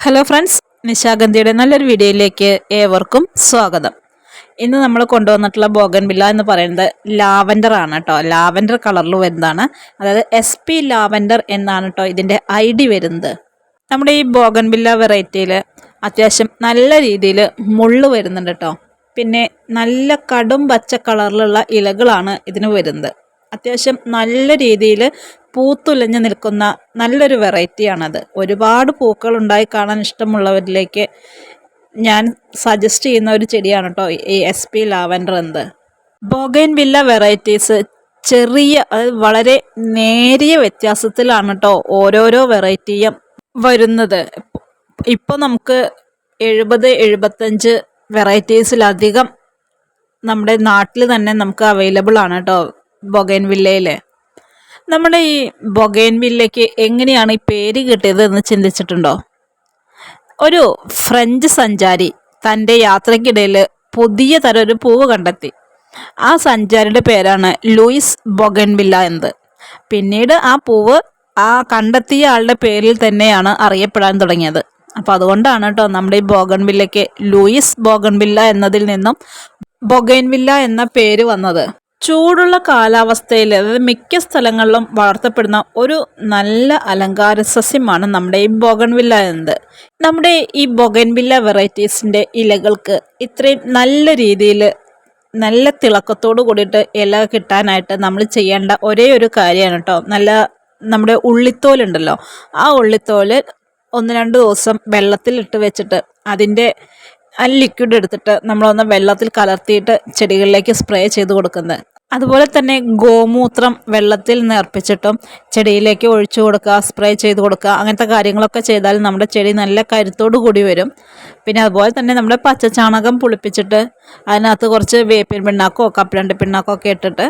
Hello friends, നിശാഗന്ധിയുടെ നല്ലൊരു വീഡിയോയിലേക്ക് ഏവർക്കും സ്വാഗതം. ഇന്ന് നമ്മൾ കൊണ്ടുവന്നിട്ടുള്ള ബോഗൻവില്ല എന്ന് പറയുന്നത് ലാവൻഡർ ആണ് കേട്ടോ. ലാവൻഡർ കളറിൽ വരുന്നതാണ്. അതായത് SP ലാവൻഡർ എന്നാണ് കേട്ടോ ഇതിൻ്റെ ID വരുന്നത്. നമ്മുടെ ഈ ബോഗൻവില്ല വെറൈറ്റിയിൽ അത്യാവശ്യം നല്ല രീതിയിൽ മുള്ള് വരുന്നുണ്ട് കേട്ടോ. പിന്നെ നല്ല കടും പച്ച കളറിലുള്ള ഇലകളാണ് ഇതിന് വരുന്നത്. അത്യാവശ്യം നല്ല രീതിയിൽ പൂത്തുലഞ്ഞ് നിൽക്കുന്ന നല്ലൊരു വെറൈറ്റിയാണത്. ഒരുപാട് പൂക്കൾ ഉണ്ടായി കാണാൻ ഇഷ്ടമുള്ളവരിലേക്ക് ഞാൻ സജസ്റ്റ് ചെയ്യുന്ന ഒരു ചെടിയാണ് കേട്ടോ ഈ SP ലാവൻഡർ എന്നത്. ബോഗൻവില്ല വെറൈറ്റീസ് ചെറിയ വളരെ നേരിയ വ്യത്യാസത്തിലാണ് കേട്ടോ ഓരോരോ വെറൈറ്റിയും വരുന്നത്. ഇപ്പോൾ നമുക്ക് 70-75 വെറൈറ്റീസിലധികം നമ്മുടെ നാട്ടിൽ തന്നെ നമുക്ക് അവൈലബിൾ ആണ് കേട്ടോ ബൊഗൈൻവില്ലയിൽ. നമ്മുടെ ഈ ബൊഗൈൻവില്ലയ്ക്ക് എങ്ങനെയാണ് ഈ പേര് കിട്ടിയത് എന്ന് ചിന്തിച്ചിട്ടുണ്ടോ? ഒരു ഫ്രഞ്ച് സഞ്ചാരി തൻ്റെ യാത്രക്കിടയിൽ പുതിയ തരം ഒരു പൂവ് കണ്ടെത്തി. ആ സഞ്ചാരിയുടെ പേരാണ് ലൂയിസ് ബൊഗൈൻവില്ല എന്നത്. പിന്നീട് ആ പൂവ് ആ കണ്ടെത്തിയ ആളുടെ പേരിൽ തന്നെയാണ് അറിയപ്പെടാൻ തുടങ്ങിയത്. അപ്പോൾ അതുകൊണ്ടാണ് കേട്ടോ നമ്മുടെ ഈ ബോഗൻവില്ലയ്ക്ക് ലൂയിസ് ബോഗൻവില്ല എന്നതിൽ നിന്നും ബൊഗൈൻവില്ല എന്ന പേര് വന്നത്. ചൂടുള്ള കാലാവസ്ഥയിൽ അതായത് മിക്ക സ്ഥലങ്ങളിലും വളർത്തപ്പെടുന്ന ഒരു നല്ല അലങ്കാര സസ്യമാണ് നമ്മുടെ ഈ ബോഗൻവില്ല എന്നത്. നമ്മുടെ ഈ ബൊഗൈൻവില്ല വെറൈറ്റീസിൻ്റെ ഇലകൾക്ക് ഇത്രയും നല്ല രീതിയിൽ നല്ല തിളക്കത്തോട് കൂടിയിട്ട് ഇല കിട്ടാനായിട്ട് നമ്മൾ ചെയ്യേണ്ട ഒരേ ഒരു കാര്യമാണ് കേട്ടോ. നമ്മുടെ ഉള്ളിത്തോലുണ്ടല്ലോ, ആ ഉള്ളിത്തോല് 1-2 ദിവസം വെള്ളത്തിലിട്ട് വെച്ചിട്ട് അതിൻ്റെ ആ ലിക്വിഡ് എടുത്തിട്ട് നമ്മളൊന്ന് വെള്ളത്തിൽ കലർത്തിയിട്ട് ചെടികളിലേക്ക് സ്പ്രേ ചെയ്ത് കൊടുക്കുന്നത്. അതുപോലെ തന്നെ ഗോമൂത്രം വെള്ളത്തിൽ നേർപ്പിച്ചിട്ടും ചെടിയിലേക്ക് ഒഴിച്ചു കൊടുക്കുക, സ്പ്രേ ചെയ്ത് കൊടുക്കുക. അങ്ങനത്തെ കാര്യങ്ങളൊക്കെ ചെയ്താൽ നമ്മുടെ ചെടി നല്ല കരുത്തോടു കൂടി വരും. പിന്നെ അതുപോലെ തന്നെ നമ്മുടെ പച്ചച്ചാണകം പുളിപ്പിച്ചിട്ട് അതിനകത്ത് കുറച്ച് വേപ്പിൻ പിണ്ണാക്കോ കപ്പലണ്ടി പിണ്ണാക്കോ ഒക്കെ ഇട്ടിട്ട്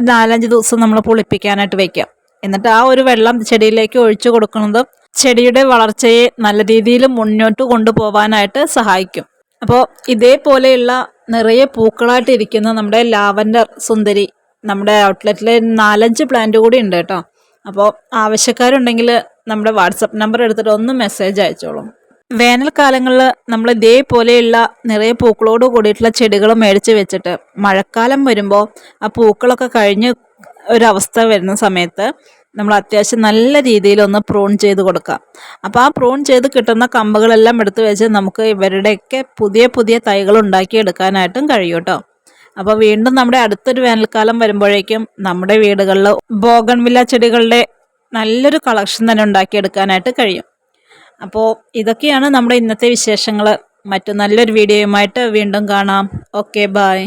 4-5 ദിവസം നമ്മൾ പുളിപ്പിക്കാനായിട്ട് വയ്ക്കാം. എന്നിട്ട് ആ ഒരു വെള്ളം ചെടിയിലേക്ക് ഒഴിച്ചു കൊടുക്കുന്നത് ചെടിയുടെ വളർച്ചയെ നല്ല രീതിയിൽ മുന്നോട്ട് കൊണ്ടുപോകാനായിട്ട് സഹായിക്കും. അപ്പോൾ ഇതേപോലെയുള്ള നിറയെ പൂക്കളായിട്ട് ഇരിക്കുന്ന നമ്മുടെ ലാവൻഡർ സുന്ദരി നമ്മുടെ ഔട്ട്ലെറ്റിൽ 4-5 പ്ലാന്റ് കൂടി ഉണ്ട് കേട്ടോ. അപ്പോൾ ആവശ്യക്കാരുണ്ടെങ്കിൽ നമ്മുടെ വാട്സപ്പ് നമ്പർ എടുത്തിട്ട് ഒന്ന് മെസ്സേജ് അയച്ചോളൂ. വേനൽക്കാലങ്ങളിൽ നമ്മൾ ഇതേപോലെയുള്ള നിറയെ പൂക്കളോട് കൂടിയിട്ടുള്ള ചെടികൾ മേടിച്ച് വെച്ചിട്ട് മഴക്കാലം വരുമ്പോൾ ആ പൂക്കളൊക്കെ കഴിഞ്ഞ് ഒരവസ്ഥ വരുന്ന സമയത്ത് നമ്മൾ അത്യാവശ്യം നല്ല രീതിയിലൊന്ന് പ്രൂൺ ചെയ്ത് കൊടുക്കാം. അപ്പോൾ ആ പ്രൂൺ ചെയ്ത് കിട്ടുന്ന കമ്പുകളെല്ലാം എടുത്ത് വെച്ച് നമുക്ക് ഇവരുടെയൊക്കെ പുതിയ തൈകൾ ഉണ്ടാക്കിയെടുക്കാനായിട്ടും കഴിയും കേട്ടോ. അപ്പോൾ വീണ്ടും നമ്മുടെ അടുത്തൊരു വേനൽക്കാലം വരുമ്പോഴേക്കും നമ്മുടെ വീടുകളിൽ ബോഗൻവില്ല ചെടികളുടെ നല്ലൊരു കളക്ഷൻ തന്നെ ഉണ്ടാക്കിയെടുക്കാനായിട്ട് കഴിയും. അപ്പോൾ ഇതൊക്കെയാണ് നമ്മുടെ ഇന്നത്തെ വിശേഷങ്ങൾ. മറ്റു നല്ലൊരു വീഡിയോയുമായിട്ട് വീണ്ടും കാണാം. Okay, by.